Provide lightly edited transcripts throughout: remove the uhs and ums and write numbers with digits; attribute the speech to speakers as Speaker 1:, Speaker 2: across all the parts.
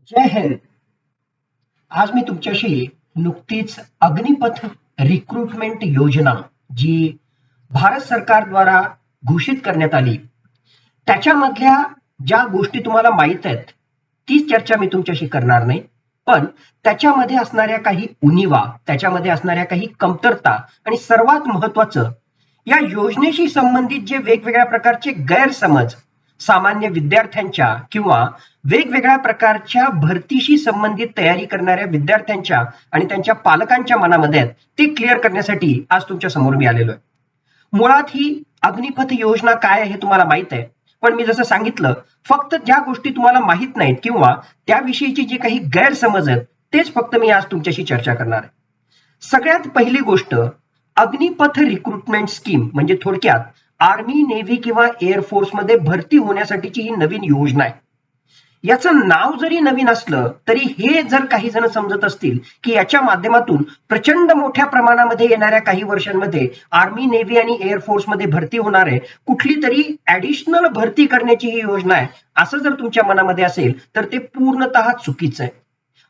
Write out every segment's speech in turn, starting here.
Speaker 1: जय हिंद. आज मी तुमच्याशी नुकतीच अग्निपथ रिक्रुटमेंट योजना जी भारत सरकार द्वारा घोषित करण्यात आली त्याच्यामधल्या ज्या गोष्टी तुम्हाला माहित आहेत तीच चर्चा मी तुमच्याशी करणार नाही, पण त्याच्यामध्ये असणाऱ्या काही उणिवा, त्याच्यामध्ये असणाऱ्या काही कमतरता आणि सर्वात महत्वाचं या योजनेशी संबंधित जे वेगवेगळ्या प्रकारचे गैरसमज सामान्य विद्यार्थ्यांच्या किंवा वेगवेगळ्या प्रकारच्या भरतीशी संबंधित तयारी करणाऱ्या विद्यार्थ्यांच्या आणि त्यांच्या पालकांच्या मनामध्ये आहेत ते क्लिअर करण्यासाठी आज तुमच्या समोर मी आलेलो आहे. मुळात ही अग्निपथ योजना काय आहे हे तुम्हाला माहित आहे, पण मी जसं सांगितलं फक्त ज्या गोष्टी तुम्हाला माहित नाहीत किंवा त्याविषयीची जी काही गैरसमज आहेत तेच फक्त मी आज तुमच्याशी चर्चा करणार आहे. सगळ्यात पहिली गोष्ट, अग्निपथ रिक्रुटमेंट स्कीम म्हणजे थोडक्यात आर्मी, नेव्ही किंवा एअरफोर्स मध्ये भरती होण्यासाठीची ही नवीन योजना आहे. याचं नाव जरी नवीन असलं तरी हे जर काही जण समजत असतील की याच्या माध्यमातून प्रचंड मोठ्या प्रमाणामध्ये येणाऱ्या काही वर्षांमध्ये आर्मी, नेव्ही आणि एअरफोर्स मध्ये भरती होणार आहे, कुठली तरी ऍडिशनल भरती करण्याची ही योजना आहे, असं जर तुमच्या मनामध्ये असेल तर ते पूर्णतः चुकीचं आहे.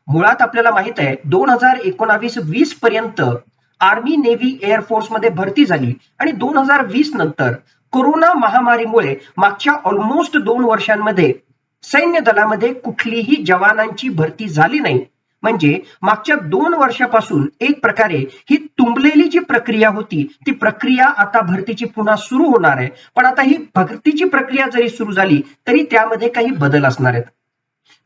Speaker 1: मुळात आपल्याला माहित आहे 2019-20 पर्यंत आर्मी, नेव्ही, एअरफोर्स मध्ये भरती झाली आणि 2020 नंतर कोरोना महामारीमुळे मागच्या ऑलमोस्ट 2 वर्षांमध्ये सैन्य दलामध्ये कुठलीही जवानांची भरती झाली नाही. म्हणजे मागच्या 2 वर्षापासून एक प्रकारे ही तुंबलेली जी प्रक्रिया होती ती प्रक्रिया आता भरतीची पुन्हा सुरू होणार आहे. पण आता ही भरतीची प्रक्रिया जरी सुरू झाली तरी त्यामध्ये काही बदल असणार आहेत.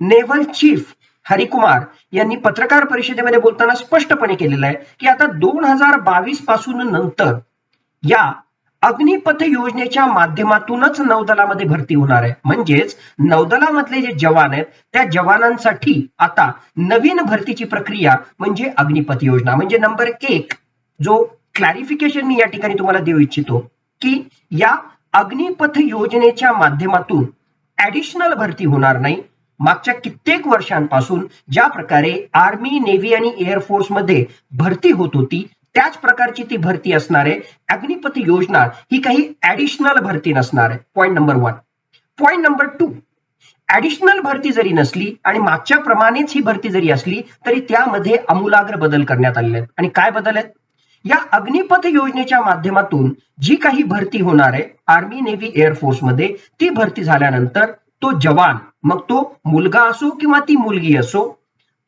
Speaker 1: नेव्हल चीफ हरिकुमार यांनी पत्रकार परिषदेमध्ये बोलताना स्पष्टपणे केलेलं आहे की आता 2022 पासून नंतर या अग्निपथ योजनेच्या माध्यमातूनच नौदलामध्ये भरती होणार आहे. म्हणजेच नौदलामधले जे जवान आहेत त्या जवानांसाठी आता नवीन भरतीची प्रक्रिया म्हणजे अग्निपथ योजना. म्हणजे नंबर 1 जो क्लॅरिफिकेशन मी या ठिकाणी तुम्हाला देऊ इच्छितो की या अग्निपथ योजनेच्या माध्यमातून ऍडिशनल भरती होणार नाही. मागच्या कित्येक वर्षांपासून ज्या प्रकारे आर्मी, नेव्ही आणि एअरफोर्स मध्ये भरती होत होती त्याच प्रकारची ती भरती असणार आहे. अग्निपथ योजना ही काही ऍडिशनल भरती नसणार आहे. Point number 1. Point number 2, additional भरती जरी नसली आणि मागच्या प्रमाणेच ही भरती जरी असली तरी त्यामध्ये आमूलाग्र बदल करण्यात आलेले आहेत. आणि काय बदल आहेत? या अग्निपथ योजनेच्या माध्यमातून जी काही भरती होणार आहे आर्मी, नेव्ही, एअरफोर्स मध्ये, ती भरती झाल्यानंतर तो जवान, मग तो मुलगा असो किंवा ती मुलगी असो,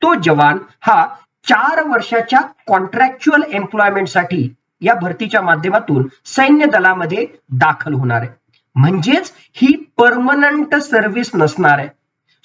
Speaker 1: तो जवान हा 4 वर्षाच्या कॉन्ट्रॅक्च्युअल एम्प्लॉयमेंटसाठी या भरतीच्या माध्यमातून सैन्य दलामध्ये दाखल होणार आहे. म्हणजेच ही परमनंट सर्व्हिस नसणार आहे.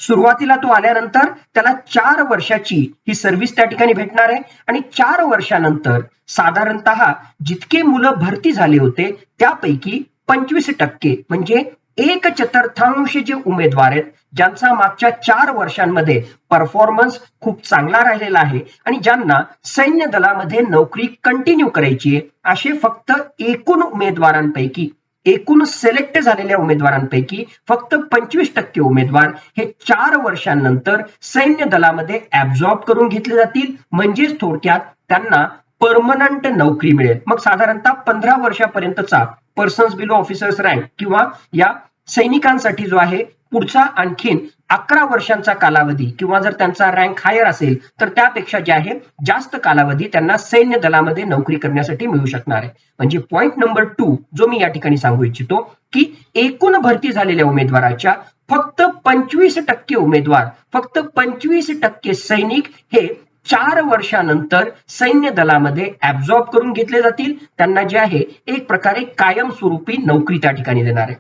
Speaker 1: सुरुवातीला तो आल्यानंतर त्याला 4 वर्षाची ही सर्व्हिस त्या ठिकाणी भेटणार आहे आणि 4 वर्षानंतर साधारणतः जितके मुलं भरती झाले होते त्यापैकी 25% म्हणजे 1/4 जे उमेदवार आहेत ज्यांचा मागच्या 4 वर्षांमध्ये परफॉर्मन्स खूप चांगला राहिलेला आहे आणि ज्यांना सैन्य दलामध्ये नोकरी कंटिन्यू करायची आहे, असे फक्त एकूण उमेदवारांपैकी, एकूण सिलेक्ट झालेल्या उमेदवारांपैकी फक्त 25% उमेदवार हे 4 वर्षांनंतर सैन्य दलामध्ये ऍब्झॉर्ब करून घेतले जातील. म्हणजेच थोडक्यात त्यांना परमनंट नोकरी मिळेल. मग साधारणतः 15 वर्षापर्यंतचा पर्सन्स बिलो ऑफिसर्स रँक किंवा या सैनिकांसाठी जो आहे पुढचा आणखीन 11 वर्षांचा कालावधी किंवा जर त्यांचा रँक हायर असेल तर त्यापेक्षा जे आहे जास्त कालावधी त्यांना सैन्य दलामध्ये नोकरी करण्यासाठी मिळू शकणार आहे. म्हणजे पॉइंट नंबर 2 जो मी या ठिकाणी सांगू इच्छितो की एकूण भरती झालेल्या उमेदवाराच्या फक्त 25% उमेदवार, फक्त 25% सैनिक हे 4 वर्षानंतर सैन्य दलामध्ये ऍब्झॉर्ब करून घेतले जातील. त्यांना जे आहे एक प्रकारे कायमस्वरूपी नोकरी त्या ठिकाणी देणार आहे.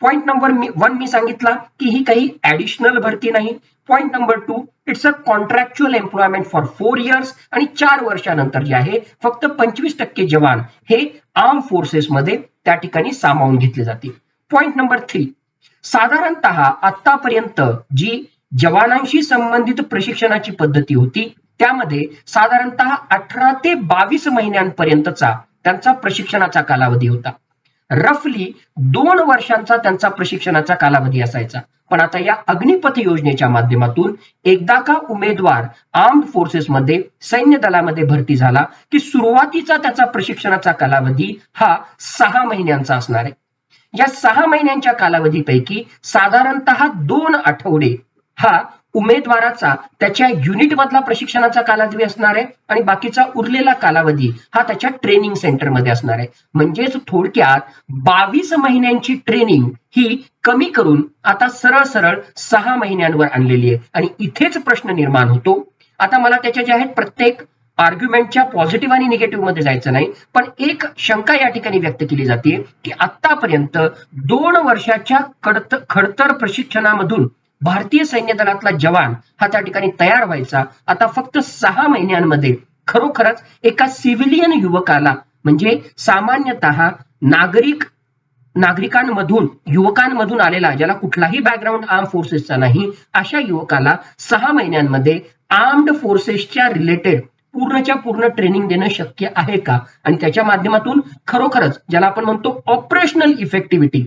Speaker 1: पॉइंट नंबर 1 मी सांगितला की ही काही ऍडिशनल भरती नाही. Point number 2, it's a contractual employment for 4 years आणि 4 वर्षानंतर जे आहे फक्त 25% जवान हे आर्म फोर्सेस मध्ये त्या ठिकाणी सामावून घेतले जातील. पॉइंट नंबर 3, साधारणतः आतापर्यंत जी जवानांशी संबंधित प्रशिक्षणाची पद्धती होती त्यामध्ये साधारणतः 18 ते 22 महिन्यांपर्यंतचा त्यांचा प्रशिक्षणाचा कालावधी होता. रफली 2 वर्षांचा त्यांचा प्रशिक्षणाचा कालावधी असायचा. पण आता या अग्निपथ योजनेच्या माध्यमातून एकदा का उमेदवार आर्म्ड फोर्सेसमध्ये सैन्य दलामध्ये भरती झाला की सुरुवातीचा त्याचा प्रशिक्षणाचा कालावधी हा 6 महिन्यांचा असणार आहे. या 6 महिन्यांच्या कालावधीपैकी साधारणतः 2 आठवडे हा उमेदवाराचा त्याच्या युनिट मधला प्रशिक्षणाचा कालावधी असणार आहे आणि बाकीचा उरलेला कालावधी हा त्याच्या ट्रेनिंग सेंटरमध्ये असणार आहे. म्हणजेच थोडक्यात 22 महिन्यांची ट्रेनिंग ही कमी करून आता सरळ सरळ 6 महिन्यांवर आणलेली आहे. आणि इथेच प्रश्न निर्माण होतो. आता मला त्याच्या जे आहेत प्रत्येक आर्ग्युमेंटच्या पॉझिटिव्ह आणि निगेटिव्ह मध्ये जायचं नाही, पण एक शंका या ठिकाणी व्यक्त केली जाते की आतापर्यंत 2 वर्षाच्या खडतर प्रशिक्षणामधून भारतीय सैन्य दलातला जवान हा त्या ठिकाणी तयार व्हायचा, आता फक्त 6 महिन्यांमध्ये खरोखरच एका सिव्हिलियन युवकाला म्हणजे सामान्यतः नागरिकांमधून युवकांमधून आलेला, ज्याला कुठलाही बॅकग्राऊंड आर्म फोर्सेसचा नाही, अशा युवकाला 6 महिन्यांमध्ये आर्म्ड फोर्सेसच्या रिलेटेड पूर्णच्या पूर्ण ट्रेनिंग देणं शक्य आहे का? आणि त्याच्या माध्यमातून खरोखरच ज्याला आपण म्हणतो ऑपरेशनल इफेक्टिव्हिटी,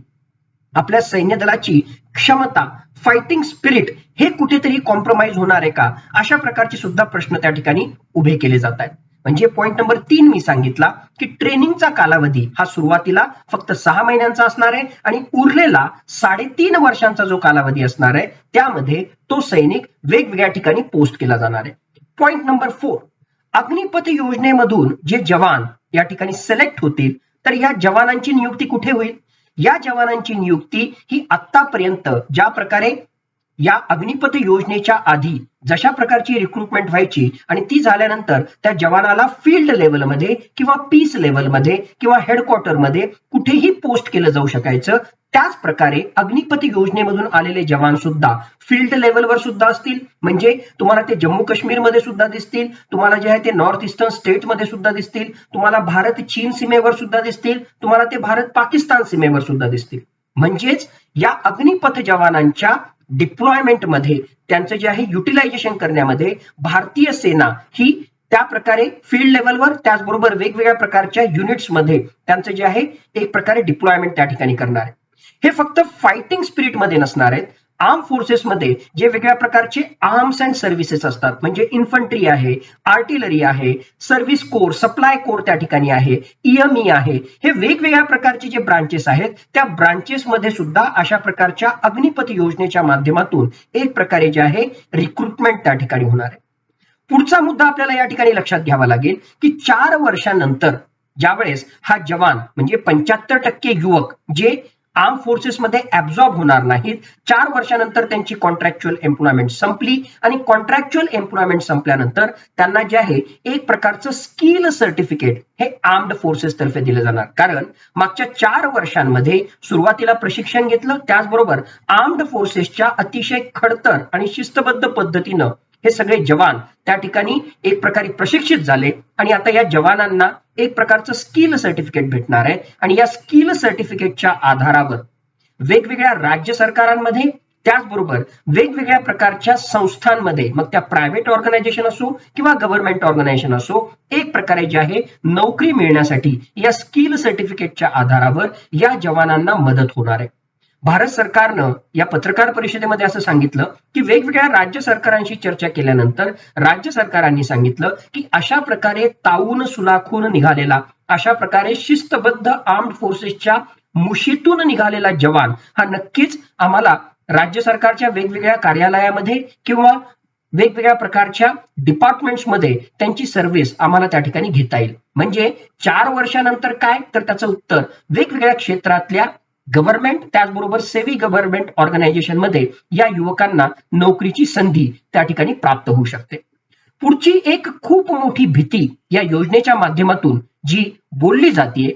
Speaker 1: आपल्या सैन्य दलाची क्षमता, फायटिंग स्पिरिट हे कुठेतरी कॉम्प्रोमाइज होणार आहे का? अशा प्रकारचे सुद्धा प्रश्न त्या ठिकाणी उभे केले जात आहेत. म्हणजे पॉइंट नंबर 3 मी सांगितला की ट्रेनिंगचा कालावधी हा सुरुवातीला फक्त 6 महिन्यांचा असणार आहे आणि उरलेला 3.5 वर्षांचा जो कालावधी असणार आहे त्यामध्ये तो सैनिक वेगवेगळ्या ठिकाणी पोस्ट केला जाणार आहे. पॉइंट नंबर 4, अग्निपथ योजनेमधून जे जवान या ठिकाणी सिलेक्ट होतील तर या जवानांची नियुक्ती कुठे होईल? या जवानांची नियुक्ती ही आतापर्यंत ज्या प्रकारे या अग्निपथ योजनेच्या आधी जशा प्रकारची रिक्रुटमेंट व्हायची आणि ती झाल्यानंतर त्या जवानाला फील्ड लेवलमध्ये किंवा पीस लेवलमध्ये किंवा हेडक्वार्टरमध्ये कुठेही पोस्ट केलं जाऊ शकायचं, त्याच प्रकारे अग्निपथ योजनेमधून आलेले जवान सुद्धा फील्ड लेवलवर सुद्धा असतील. म्हणजे तुम्हाला ते जम्मू काश्मीरमध्ये सुद्धा दिसतील, तुम्हाला जे आहे ते नॉर्थ ईस्टर्न स्टेटमध्ये सुद्धा दिसतील, तुम्हाला भारत चीन सीमेवर सुद्धा दिसतील, तुम्हाला ते भारत पाकिस्तान सीमेवर सुद्धा दिसतील. म्हणजेच या अग्निपथ जवानांच्या डिप्लॉयमेंट मध्ये त्यांचं जे आहे युटिलायझेशन करण्यामध्ये भारतीय सेना ही त्या प्रकारे फील्ड लेवलवर त्याचबरोबर वेगवेगळ्या प्रकारच्या युनिट्समध्ये त्यांचं जे आहे एक प्रकारे डिप्लॉयमेंट त्या ठिकाणी करणार आहे. हे फक्त फायटिंग स्पिरिट मध्ये नसणार आहेत. आर्म फोर्सेसमध्ये जे वेगळ्या प्रकारचे आर्म्स अँड सर्व्हिसेस असतात, म्हणजे इन्फंट्री आहे, आर्टिलरी आहे, सर्व्हिस कोर, सप्लाय कोर त्या ठिकाणी आहे, ईएमई आहे, हे वेगवेगळ्या प्रकारचे जे ब्रांचेस आहेत त्या ब्रांचेसमध्ये सुद्धा अशा प्रकारच्या अग्निपथ योजनेच्या माध्यमातून एक प्रकारे जे आहे रिक्रुटमेंट त्या ठिकाणी होणार आहे. पुढचा मुद्दा आपल्याला या ठिकाणी लक्षात घ्यावा लागेल की 4 वर्षानंतर ज्यावेळेस हा जवान म्हणजे 75% युवक जे आर्म फोर्सेसमध्ये ऍब्झॉर्ब होणार नाहीत, 4 वर्षानंतर त्यांची कॉन्ट्रॅक्च्युअल एम्प्लॉयमेंट संपली आणि कॉन्ट्रॅक्च्युअल एम्प्लॉयमेंट संपल्यानंतर त्यांना जे आहे एक प्रकारचं स्किल सर्टिफिकेट हे आर्म्ड फोर्सेस तर्फे दिलं जाणार. कारण मागच्या 4 वर्षांमध्ये सुरुवातीला प्रशिक्षण घेतलं, त्याचबरोबर आर्म्ड फोर्सेसच्या अतिशय खडतर आणि शिस्तबद्ध पद्धतीनं हे सगळे जवान त्या ठिकाणी एक प्रकारे प्रशिक्षित झाले आणि आता या जवानांना एक प्रकारचं स्किल सर्टिफिकेट भेटणार आहे. आणि या स्किल सर्टिफिकेटच्या आधारावर वेगवेगळ्या राज्य सरकारांमध्ये त्याचबरोबर वेगवेगळ्या प्रकारच्या संस्थांमध्ये, मग त्या प्रायव्हेट ऑर्गनायझेशन असो किंवा गव्हर्नमेंट ऑर्गनायझेशन असो, एक प्रकारे जे आहे नोकरी मिळण्यासाठी या स्किल सर्टिफिकेटच्या आधारावर या जवानांना मदत होणार आहे. भारत सरकारनं या पत्रकार परिषदेमध्ये असं सांगितलं की वेगवेगळ्या राज्य सरकारांशी चर्चा केल्यानंतर राज्य सरकारांनी सांगितलं की अशा प्रकारे तावून सुलाखून निघालेला, अशा प्रकारे शिस्तबद्ध आर्म्ड फोर्सेसच्या मुशीतून निघालेला जवान हा नक्कीच आम्हाला राज्य सरकारच्या वेगवेगळ्या कार्यालयामध्ये किंवा वेगवेगळ्या प्रकारच्या डिपार्टमेंट्समध्ये त्यांची सर्व्हिस आम्हाला त्या ठिकाणी घेता येईल. म्हणजे 4 वर्षानंतर काय, तर त्याचं उत्तर वेगवेगळ्या क्षेत्रातल्या गव्हर्नमेंट त्याचबरोबर सेमी गव्हर्नमेंट ऑर्गनायझेशन मध्ये या युवकांना नोकरीची संधी त्या ठिकाणी प्राप्त होऊ शकते. पुढची एक खूप मोठी भीती या योजनेच्या माध्यमातून जी बोलली जाते,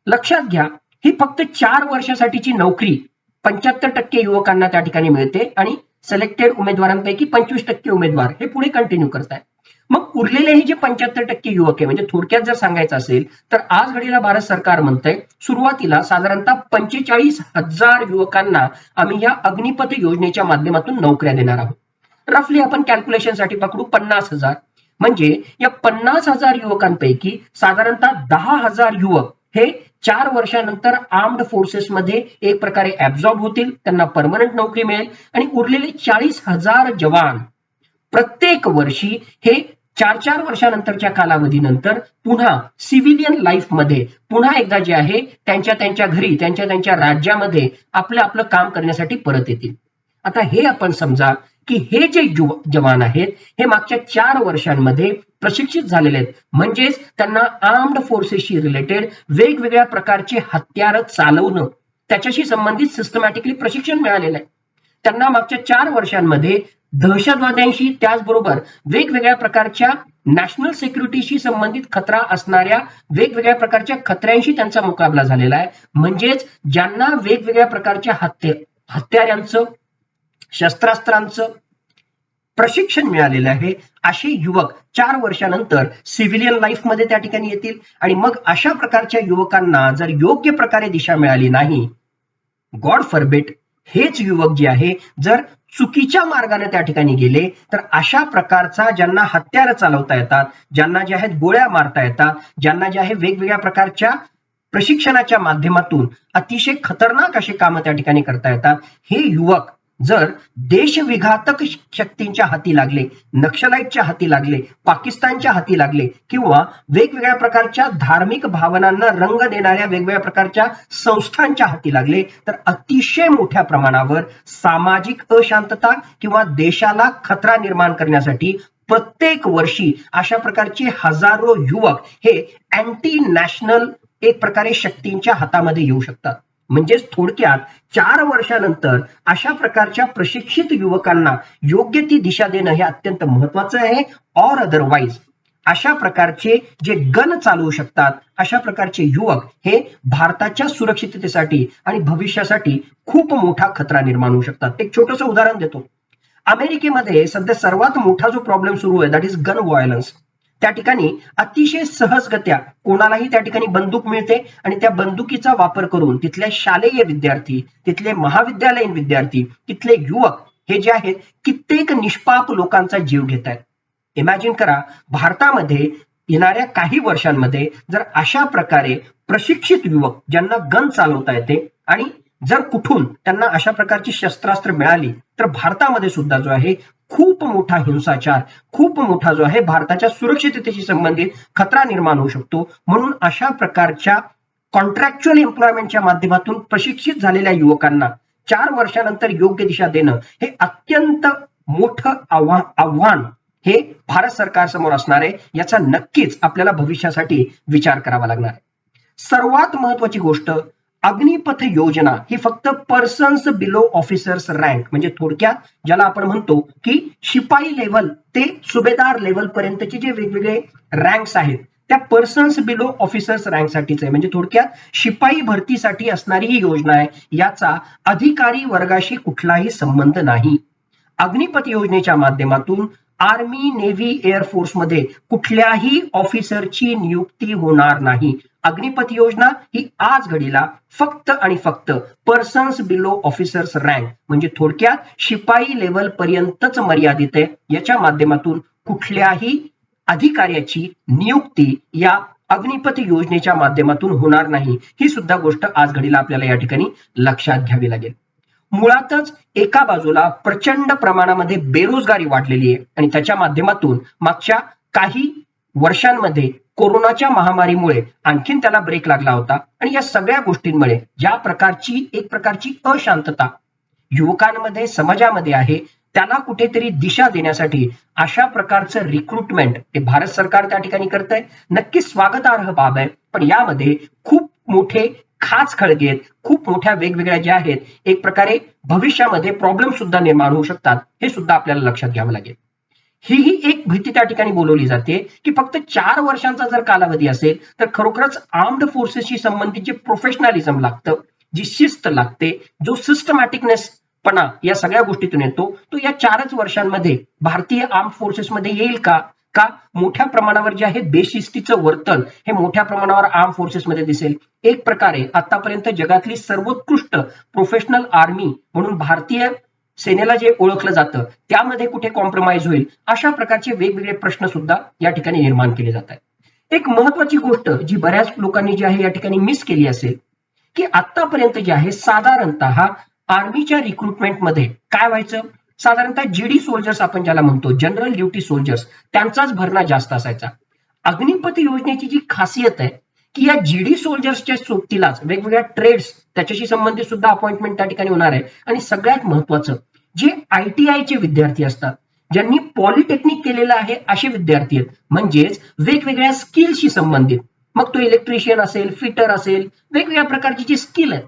Speaker 1: लक्षात घ्या, ही फक्त 4 वर्षासाठीची नोकरी 75% युवकांना त्या ठिकाणी मिळते आणि सिलेक्टेड उमेदवारांपैकी 25% उमेदवार हे पुढे कंटिन्यू करतायत. मग उरलेले हे जे 75% युवक आहे, म्हणजे थोडक्यात जर सांगायचं असेल तर आज घडीला भारत सरकार म्हणतंय सुरुवातीला साधारणतः 45,000 युवकांना आम्ही या अग्निपथ योजनेच्या माध्यमातून नोकऱ्या देणार आहोत. रफली आपण कॅल्क्युलेशनसाठी पकडू 50,000. म्हणजे या 50,000 युवकांपैकी साधारणतः 10,000 युवक हे 4 वर्षानंतर आर्म्ड फोर्सेसमध्ये एक प्रकारे ऍब्झॉर्ब होतील, त्यांना परमनंट नोकरी मिळेल आणि उरलेले 40,000 जवान प्रत्येक वर्षी हे 4 वर्षानंतरच्या कालावधीनंतर पुन्हा सिव्हिलियन लाईफ मध्ये पुन्हा एकदा जे आहे त्यांच्या घरी त्यांच्या राज्यामध्ये आपलं काम करण्यासाठी परत येतील. आता हे आपण समजा की हे जे जवान आहेत हे मागच्या 4 वर्षांमध्ये प्रशिक्षित झालेले आहेत, म्हणजेच त्यांना आर्म्ड फोर्सेसशी रिलेटेड वेगवेगळ्या प्रकारचे हत्यार चालवणं त्याच्याशी संबंधित सिस्टमॅटिकली प्रशिक्षण मिळालेलं आहे. त्यांना मागच्या 4 वर्षांमध्ये दहशतवाद्यांशी त्याचबरोबर वेगवेगळ्या प्रकारच्या नॅशनल सिक्युरिटीशी संबंधित खतरा असणाऱ्या वेगवेगळ्या प्रकारच्या खतऱ्यांशी त्यांचा मुकाबला झालेला आहे. म्हणजेच ज्यांना वेगवेगळ्या प्रकारच्या हत्यारांचं शस्त्रास्त्रांचं प्रशिक्षण मिळालेलं आहे, असे युवक 4 वर्षानंतर सिव्हिलियन लाईफ मध्ये त्या ठिकाणी येतील. आणि मग अशा प्रकारच्या युवकांना जर योग्य प्रकारे दिशा मिळाली नाही, गॉड फॉरबिड, हेच युवक जे आहे जर चुकीच्या मार्गाने त्या ठिकाणी गेले तर अशा प्रकारचा ज्यांना हत्यार चालवता येतात, ज्यांना जे आहेत गोळ्या मारता येतात, ज्यांना जे आहे वेगवेगळ्या प्रकारच्या प्रशिक्षणाच्या माध्यमातून अतिशय खतरनाक असे कामं त्या ठिकाणी करता येतात, हे युवक जर देशविघातक शक्तींच्या हाती लागले, नक्षलाईटच्या हाती लागले, पाकिस्तानच्या हाती लागले किंवा वेगवेगळ्या प्रकारच्या धार्मिक भावनांना रंग देणाऱ्या वेगवेगळ्या प्रकारच्या संस्थांच्या हाती लागले तर अतिशय मोठ्या प्रमाणावर सामाजिक अशांतता किंवा देशाला खतरा निर्माण करण्यासाठी प्रत्येक वर्षी अशा प्रकारचे हजारो युवक हे अँटी नॅशनल एक प्रकारे शक्तींच्या हातामध्ये येऊ शकतात. म्हणजेच थोडक्यात 4 वर्षानंतर अशा प्रकारच्या प्रशिक्षित युवकांना योग्य ती दिशा देणं हे अत्यंत महत्वाचं आहे. ऑर अदरवाईज अशा प्रकारचे जे गन चालवू शकतात, अशा प्रकारचे युवक हे भारताच्या सुरक्षिततेसाठी आणि भविष्यासाठी खूप मोठा खतरा निर्माण होऊ शकतात. एक छोटंसं उदाहरण देतो. अमेरिकेमध्ये सध्या सर्वात मोठा जो प्रॉब्लेम सुरू आहे दॅट इज गन व्हायलन्स. त्या ठिकाणी अतिशय सहजगत्या कोणालाही त्या ठिकाणी बंदूक मिळते आणि त्या बंदुकीचा वापर करून तिथले शालेय विद्यार्थी, तिथले महाविद्यालयीन विद्यार्थी, तिथले युवक हे जे आहेत कित्येक निष्पाप लोकांचा जीव घेत आहेत. इमॅजिन करा, भारतामध्ये येणाऱ्या काही वर्षांमध्ये जर अशा प्रकारे प्रशिक्षित युवक ज्यांना गन चालवता येते आणि जर कुठून त्यांना अशा प्रकारची शस्त्रास्त्र मिळाली तर भारतामध्ये सुद्धा जो आहे खूप मोठा हिंसाचार, खूप मोठा जो आहे भारताच्या सुरक्षिततेशी संबंधित खतरा निर्माण होऊ शकतो. म्हणून अशा प्रकारच्या कॉन्ट्रॅक्च्युअल एम्प्लॉयमेंटच्या माध्यमातून प्रशिक्षित झालेल्या युवकांना 4 वर्षानंतर योग्य दिशा देणं हे अत्यंत मोठं आव्हान हे भारत सरकार समोर असणार आहे. याचा नक्कीच आपल्याला भविष्यासाठी विचार करावा लागणार आहे. सर्वात महत्वाची गोष्ट, अग्निपथ योजना ही फक्त पर्सन्स बिलो ऑफिसर्स रँक म्हणजे थोडक्यात ज्याला आपण म्हणतो की शिपाई लेवल ते सुभेदार लेवल पर्यंतचे जे वेगवेगळे रँक्स आहेत त्या पर्सन्स बिलो ऑफिसर्स रँक साठीच आहे. म्हणजे थोडक्यात शिपाई भरतीसाठी असणारी ही योजना आहे. याचा अधिकारी वर्गाशी कुठलाही संबंध नाही. अग्निपथ योजनेच्या माध्यमातून आर्मी, नेव्ही, एअरफोर्स मध्ये कुठल्याही ऑफिसरची नियुक्ती होणार नाही. अग्निपथ योजना ही आज घडीला फक्त आणि फक्त पर्सन्स बिलो ऑफिसर्स रँक म्हणजे थोडक्यात शिपाई लेवल पर्यंतच मर्यादित आहे. याच्या माध्यमातून कुठल्याही अधिकाऱ्याची नियुक्ती या अग्निपथ योजनेच्या माध्यमातून होणार नाही. ही सुद्धा गोष्ट आज घडीला आपल्याला या ठिकाणी लक्षात घ्यावी लागेल. मुळातच एका बाजूला प्रचंड प्रमाणामध्ये बेरोजगारी वाढलेली आहे आणि त्याच्या माध्यमातून मागच्या काही वर्षांमध्ये कोरोनाच्या महामारीमुळे आणखीन त्याला ब्रेक लागला होता आणि या सगळ्या गोष्टींमुळे ज्या प्रकारची एक प्रकारची अशांतता युवकांमध्ये समाजामध्ये आहे त्याला कुठेतरी दिशा देण्यासाठी अशा प्रकारचं रिक्रुटमेंट हे भारत सरकार त्या ठिकाणी करतंय. नक्कीच स्वागतार्ह बाब आहे, पण यामध्ये खूप मोठे खाच खळगे आहेत, खूप मोठ्या वेगवेगळ्या ज्या आहेत एक प्रकारे भविष्यामध्ये प्रॉब्लेम सुद्धा निर्माण होऊ शकतात. हे सुद्धा आपल्याला लक्षात घ्यावं लागेल. ही एक भीती त्या ठिकाणी बोलवली जाते की फक्त 4 वर्षांचा जर कालावधी असेल तर खरोखरच आर्म्ड फोर्सेसशी संबंधित जे प्रोफेशनलिझम लागतं, जी शिस्त लागते, जो सिस्टमॅटिकनेस पणा या सगळ्या गोष्टीतून येतो तो या 4च वर्षांमध्ये भारतीय आर्म्ड फोर्सेसमध्ये येईल का? का मोठ्या प्रमाणावर जे आहे बेशिस्तीचं वर्तन हे मोठ्या प्रमाणावर आर्म फोर्सेसमध्ये दिसेल. एक प्रकारे आतापर्यंत जगातली सर्वोत्कृष्ट प्रोफेशनल आर्मी म्हणून भारतीय सेनेला जे ओळखलं जातं त्यामध्ये कुठे कॉम्प्रोमाइज होईल, अशा प्रकारचे वेगवेगळे प्रश्न सुद्धा या ठिकाणी निर्माण केले जात आहेत. एक महत्वाची गोष्ट जी बऱ्याच लोकांनी जी आहे या ठिकाणी मिस केली असेल की आतापर्यंत जे आहे साधारणतः आर्मीच्या रिक्रुटमेंटमध्ये काय व्हायचं, साधारणतः जीडी सोल्जर्स आपण ज्याला म्हणतो जनरल ड्युटी सोल्जर्स त्यांचाच भरणा जास्त असायचा. अग्निपथ योजनेची जी खासियत आहे की या जीडी सोल्जर्सच्या सोबतीलाच वेगवेगळ्या ट्रेड्स त्याच्याशी संबंधित सुद्धा अपॉइंटमेंट त्या ठिकाणी होणार आहे आणि सगळ्यात महत्वाचं जे ITI चे विद्यार्थी असतात, ज्यांनी पॉलिटेक्निक केलेलं आहे असे विद्यार्थी आहेत, म्हणजेच वेगवेगळ्या स्किलशी संबंधित, मग तो इलेक्ट्रिशियन असेल, फिटर असेल, वेगवेगळ्या प्रकारची जी स्किल आहेत,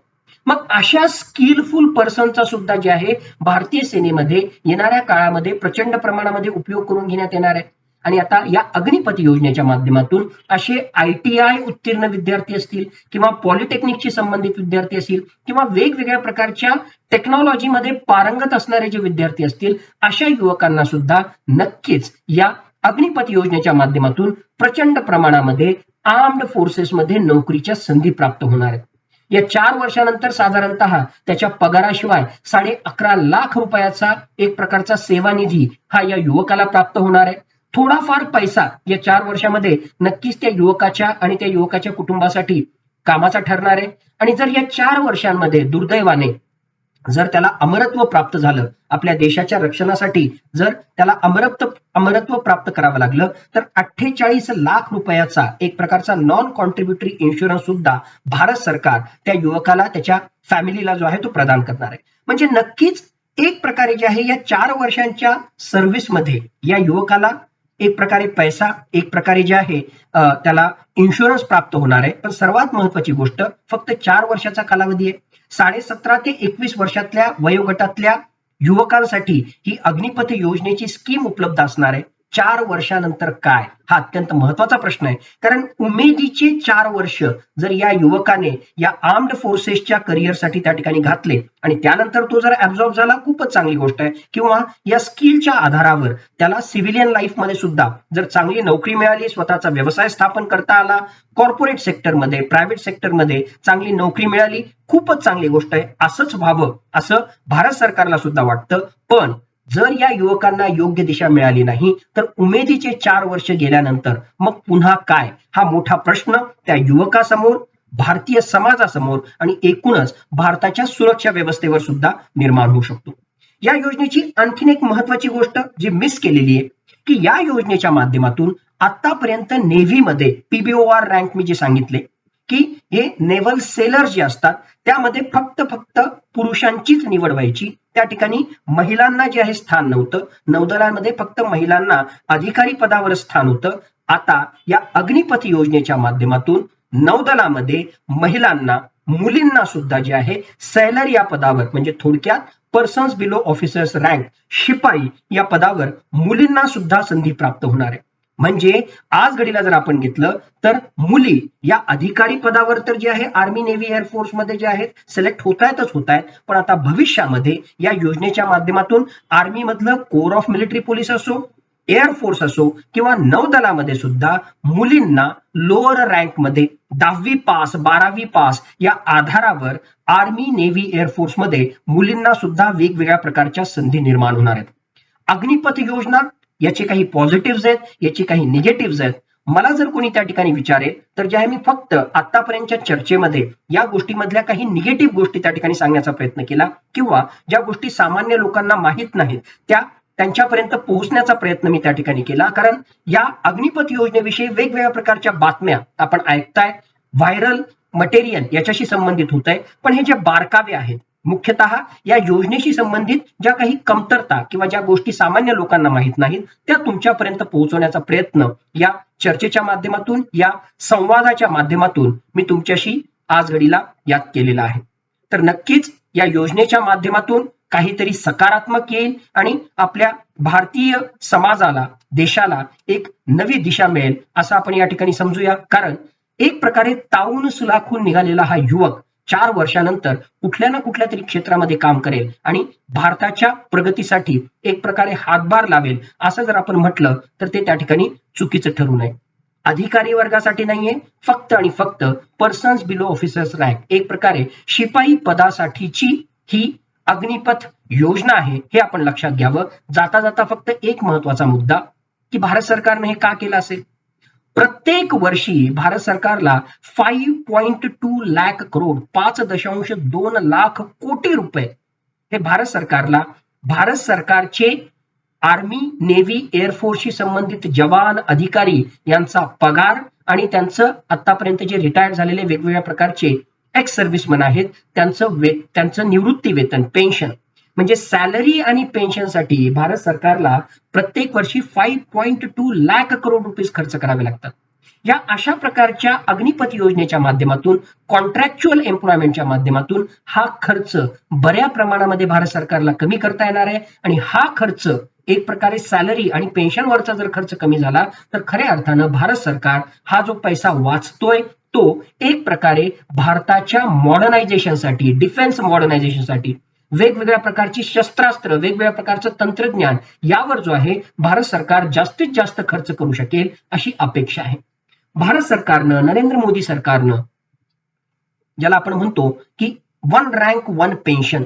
Speaker 1: मग अशा स्किलफुल पर्सनचा सुद्धा जे आहे भारतीय सेनेमध्ये येणाऱ्या काळामध्ये प्रचंड प्रमाणामध्ये उपयोग करून घेण्यात येणार आहे. आणि आता या अग्निपथ योजनेच्या माध्यमातून असे ITI उत्तीर्ण विद्यार्थी असतील किंवा पॉलिटेक्निकशी संबंधित विद्यार्थी असतील किंवा वेगवेगळ्या प्रकारच्या टेक्नॉलॉजीमध्ये पारंगत असणारे जे विद्यार्थी असतील, अशा युवकांना सुद्धा नक्कीच या अग्निपथ योजनेच्या माध्यमातून प्रचंड प्रमाणामध्ये आर्म्ड फोर्सेसमध्ये नोकरीच्या संधी प्राप्त होणार आहेत. या 4 वर्षानंतर साधारणतः त्याच्या पगाराशिवाय 11.5 लाख रुपयाचा एक प्रकारचा सेवा निधी हा या युवकाला प्राप्त होणार आहे. थोडाफार पैसा या 4 वर्षामध्ये नक्कीच त्या युवकाच्या आणि त्या युवकाच्या कुटुंबासाठी कामाचा ठरणार आहे. आणि जर या 4 वर्षांमध्ये दुर्दैवाने जर त्याला अमरत्व प्राप्त झालं, आपल्या देशाच्या रक्षणासाठी जर त्याला अमरत्व प्राप्त करावं लागलं, तर 48 लाख रुपयाचा एक प्रकारचा नॉन कॉन्ट्रीब्युटरी इन्शुरन्स सुद्धा भारत सरकार त्या युवकाला त्याच्या फॅमिलीला जो आहे तो प्रदान करणार आहे. म्हणजे नक्कीच एक प्रकारे जे आहे या 4 वर्षांच्या सर्व्हिसमध्ये या युवकाला एक प्रकारे पैसा, एक प्रकारे जे आहे त्याला इन्शुरन्स प्राप्त होणार आहे. पण सर्वात महत्वाची गोष्ट, फक्त 4 वर्षाचा कालावधी आहे. 17.5 ते 21 वर्षातल्या वयोगटातल्या युवकांसाठी ही अग्निपथ योजनेची स्कीम उपलब्ध असणार आहे. 4 वर्षानंतर काय, हा अत्यंत महत्वाचा प्रश्न आहे. कारण उमेदीचे 4 वर्ष जर या युवकाने या आर्म्ड फोर्सेसच्या करिअरसाठी त्या ठिकाणी घातले आणि त्यानंतर तो जर ऍब्झॉर्ब झाला, खूपच चांगली गोष्ट आहे. किंवा या स्किलच्या आधारावर त्याला सिव्हिलियन लाईफ मध्ये सुद्धा जर चांगली नोकरी मिळाली, स्वतःचा व्यवसाय स्थापन करता आला, कॉर्पोरेट सेक्टरमध्ये, प्रायव्हेट सेक्टरमध्ये चांगली नोकरी मिळाली, खूपच चांगली गोष्ट आहे. असंच व्हावं असं भारत सरकारला सुद्धा वाटतं. पण जर या युवकांना योग्य दिशा मिळाली नाही, तर उमेदीचे 4 वर्ष गेल्यानंतर मग पुन्हा काय, हा मोठा प्रश्न त्या युवकासमोर, भारतीय समाजासमोर आणि एकूणच भारताच्या सुरक्षा व्यवस्थेवर सुद्धा निर्माण होऊ शकतो. या योजनेची आणखीन एक महत्वाची गोष्ट जी मिस केलेली आहे, की या योजनेच्या माध्यमातून आतापर्यंत नेव्हीमध्ये PBOR रँक मी जे सांगितले, की हे नेव्हल सेलर जे असतात त्यामध्ये फक्त पुरुषांचीच निवड व्हायची. त्या ठिकाणी महिलांना जे आहे स्थान नव्हतं. नौदलामध्ये फक्त महिलांना अधिकारी पदावर स्थान होतं. आता या अग्निपथ योजनेच्या माध्यमातून नौदलामध्ये महिलांना, मुलींना सुद्धा जे आहे सैलर या पदावर, म्हणजे थोडक्यात पर्सन्स बिलो ऑफिसर्स रँक, शिपाई या पदावर मुलींना सुद्धा संधी प्राप्त होणार आहे. म्हणजे आज घडीला जर आपण घेतलं तर मुली या अधिकारी पदावर तर जे आहे आर्मी, नेव्ही, एअरफोर्स मध्ये जे आहेत सिलेक्ट होत आहेत. पण आता भविष्यामध्ये या योजनेच्या माध्यमातून आर्मी मधलं कोर ऑफ मिलिटरी पोलीस असो, एअरफोर्स असो किंवा नौदलामध्ये सुद्धा मुलींना लोअर रँक मध्ये 10वी पास, 12वी पास या आधारावर आर्मी, नेव्ही, एअरफोर्स मध्ये मुलींना सुद्धा वेगवेगळ्या प्रकारच्या संधी निर्माण होणार आहेत. अग्निपथ योजना, याचे काही पॉझिटिव्ह आहेत, याची काही निगेटिव्ह आहेत. मला जर कोणी त्या ठिकाणी विचारेल तर जे आहे मी फक्त आतापर्यंतच्या चर्चेमध्ये या गोष्टीमधल्या काही निगेटिव्ह गोष्टी त्या ठिकाणी सांगण्याचा प्रयत्न केला, किंवा ज्या गोष्टी सामान्य लोकांना माहीत नाहीत त्या त्यांच्यापर्यंत पोहोचण्याचा प्रयत्न मी त्या ठिकाणी केला. कारण या अग्निपथ योजनेविषयी वेगवेगळ्या प्रकारच्या बातम्या आपण ऐकताय, व्हायरल मटेरियल याच्याशी संबंधित होत आहे. पण हे जे बारकावे आहेत, मुख्यतः या योजनेशी संबंधित ज्या काही कमतरता किंवा ज्या गोष्टी सामान्य लोकांना माहीत नाहीत त्या तुमच्यापर्यंत पोहोचवण्याचा प्रयत्न या चर्चेच्या माध्यमातून, या संवादाच्या माध्यमातून मी तुमच्याशी आज घडीला यात केलेला आहे. तर नक्कीच या योजनेच्या माध्यमातून काहीतरी सकारात्मक येईल आणि आपल्या भारतीय समाजाला, देशाला एक नवी दिशा मिळेल असं आपण या ठिकाणी समजूया. कारण एक प्रकारे तावून सुलाखून निघालेला हा युवक 4 वर्षानंतर कुठल्या ना कुठल्या तरी क्षेत्रामध्ये काम करेल आणि भारताच्या प्रगतीसाठी एक प्रकारे हातभार लावेल असं जर आपण म्हटलं तर ते त्या ठिकाणी चुकीचं ठरू नये. अधिकारी वर्गासाठी नाहीये, फक्त आणि फक्त पर्सन्स बिलो ऑफिसर्स रँक, एक प्रकारे शिपाई पदासाठीची ही अग्निपथ योजना आहे, हे आपण लक्षात घ्यावं. जाता जाता फक्त एक महत्वाचा मुद्दा, की भारत सरकारने हे का केलं असेल. प्रत्येक वर्षी भारत सरकारला 5.2 लाख करोड, 5.2 लाख कोटी रुपये हे भारत सरकारला, भारत सरकारचे आर्मी, नेव्ही, एअरफोर्सशी संबंधित जवान, अधिकारी यांचा पगार आणि आतापर्यंत जे रिटायर्ड झालेले वेगवेगळ्या प्रकारचे एक्स सर्व्हिसमन आहेत त्यांचं निवृत्ती वेतन, पेन्शन, म्हणजे सॅलरी आणि पेन्शनसाठी भारत सरकारला प्रत्येक वर्षी 5.2 लाख करोड रुपये खर्च करावे लागतात. या अशा प्रकारच्या अग्निपथ योजनेच्या माध्यमातून, कॉन्ट्रॅक्च्युअल एम्प्लॉयमेंटच्या माध्यमातून हा खर्च बऱ्या प्रमाणामध्ये भारत सरकारला कमी करता येणार आहे. आणि हा खर्च एक प्रकारे सॅलरी आणि पेन्शनवरचा जर खर्च कमी झाला तर खऱ्या अर्थानं भारत सरकार हा जो पैसा वाचतोय तो एक प्रकारे भारताच्या मॉडर्नायझेशनसाठी, डिफेन्स मॉडर्नायझेशनसाठी, वेगवेगळ्या प्रकारची शस्त्रास्त्र, वेगवेगळ्या प्रकारचं तंत्रज्ञान यावर जो आहे भारत सरकार जास्तीत जास्त खर्च करू शकेल अशी अपेक्षा आहे. भारत सरकारनं, नरेंद्र मोदी सरकारनं, ज्याला आपण म्हणतो की वन रँक वन पेन्शन,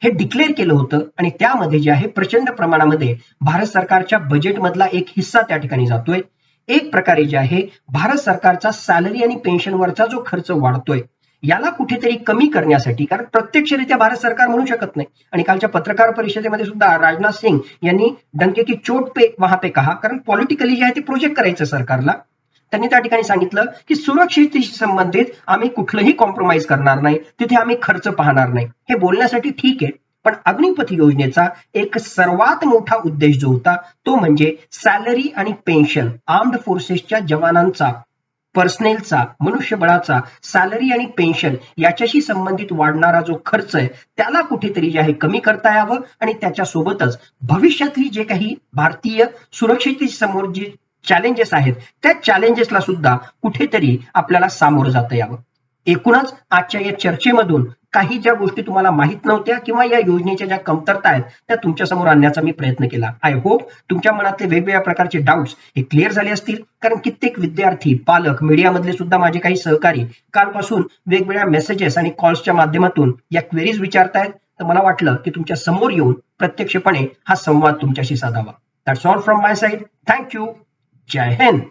Speaker 1: हे डिक्लेअर केलं होतं. आणि त्यामध्ये जे आहे प्रचंड प्रमाणामध्ये भारत सरकारच्या बजेटमधला एक हिस्सा त्या ठिकाणी जातोय. एक प्रकारे जे आहे भारत सरकारचा सॅलरी आणि पेन्शनवरचा जो खर्च वाढतोय याला कुठेतरी कमी करण्यासाठी, कारण प्रत्यक्षरित्या भारत सरकार म्हणू शकत नाही. आणि कालच्या पत्रकार परिषदेमध्ये सुद्धा राजनाथ सिंग यांनी डंके की चोट पे वहां पे कहा, कारण पॉलिटिकली जे आहे ते प्रोजेक्ट करायचं सरकारला. त्यांनी त्या ठिकाणी सांगितलं की सुरक्षिततेशी संबंधित आम्ही कुठलंही कॉम्प्रोमाइज करणार नाही, तिथे आम्ही खर्च पाहणार नाही. हे बोलण्यासाठी ठीक आहे, पण अग्निपथ योजनेचा एक सर्वात मोठा उद्देश जो होता तो म्हणजे सॅलरी आणि पेन्शन, आर्म्ड फोर्सेसच्या जवानांचा, पर्सनेलचा, मनुष्यबळाचा सॅलरी आणि पेन्शन याच्याशी संबंधित वाढणारा जो खर्च आहे त्याला कुठेतरी जे आहे कमी करता यावं. आणि त्याच्यासोबतच भविष्यातली जे काही भारतीय सुरक्षिततेशी समोर जी चॅलेंजेस आहेत त्या चॅलेंजेसला सुद्धा कुठेतरी आपल्याला सामोरं जाता यावं. एकूणच आजच्या या चर्चेमधून काही ज्या गोष्टी तुम्हाला माहित नव्हत्या किंवा या योजनेच्या ज्या कमतरता आहेत त्या तुमच्या समोर आणण्याचा मी प्रयत्न केला. आय होप तुमच्या मनातले वेगवेगळ्या प्रकारचे डाऊट्स हे क्लिअर झाले असतील, कारण कित्येक विद्यार्थी, पालक, मीडियामधले सुद्धा माझे काही सहकारी कालपासून वेगवेगळ्या मेसेजेस आणि कॉल्सच्या माध्यमातून या क्वेरीज विचारतायत. तर मला वाटलं की तुमच्या समोर येऊन प्रत्यक्षपणे हा संवाद तुमच्याशी साधावा. That's all from my side. Thank you. Jai Hind.